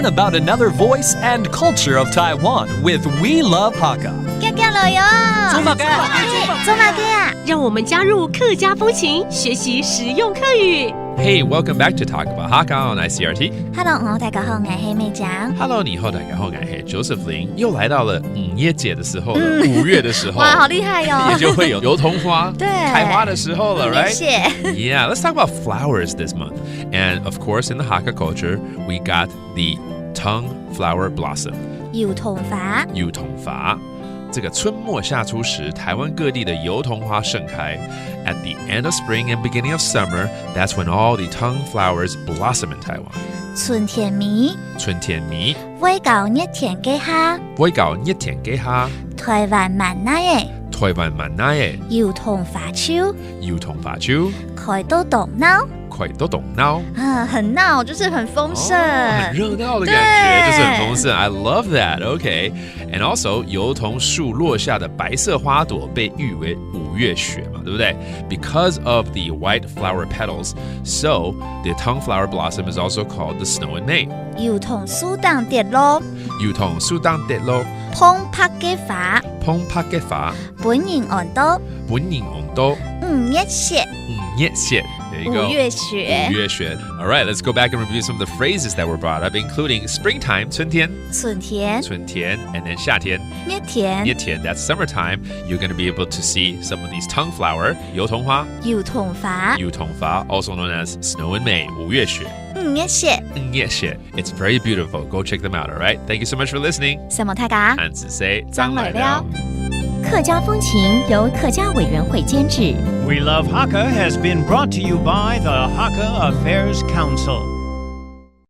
learn about another voice and culture of Taiwan with We Love Hakka. 中法哥呀，让我们加入客家风情，学习实用客语。Hey, welcome back to Talk About Hakka on ICRT. Hello， 大家好，我係美獎。Hello， 你好，大家好，我係 Joseph Lin。又来到了耶节的时候了，5月的时候，哇，好厉害哟！也就会有油桐花对开花的时候了 ，right? 谢。Yeah, let's talk about flowers this month. And of course, in the Hakka culture, we got the tongue flower blossom. 油桐花。油桐花。这个春末夏初时，台湾各地的油桐花盛开。At the end of spring and beginning of summer, that's when all the tongue flowers blossom in Taiwan. 春天味，春天味，會到熱天嘅下，會到熱天嘅下，台灣萬那嘅台灣萬那嘅油桐花樹，油桐花樹，開到動鬧快都懂鬧啊，很鬧，就是很豐盛，很熱鬧的感覺，就是很豐盛。I love that. Okay, and also 油桐樹落下的白色花朵被譽為5月雪嘛，對不對？ Because of the white flower petals, so the tongue flower blossom is also called the snow in May. 油桐樹當跌落，油桐樹當跌落，澎湃嘅花，澎湃嘅花，本人按到本人按到5月雪5月雪。There you go. 5月雪。5月雪。All right, let's go back and review some of the phrases that were brought up, including springtime, 春天春天， and then 夏天熱天， that's summertime. You're going to be able to see some of these tongue flower, 油桐花油桐花， also known as snow in May, 5月雪5月雪。5月雪 It's very beautiful. Go check them out, all right? Thank you so much for listening. 什麼大家？漢子 say 張來了。客家風情由客家委員會監製。 We Love Hakka has been brought to you by the Hakka Affairs Council.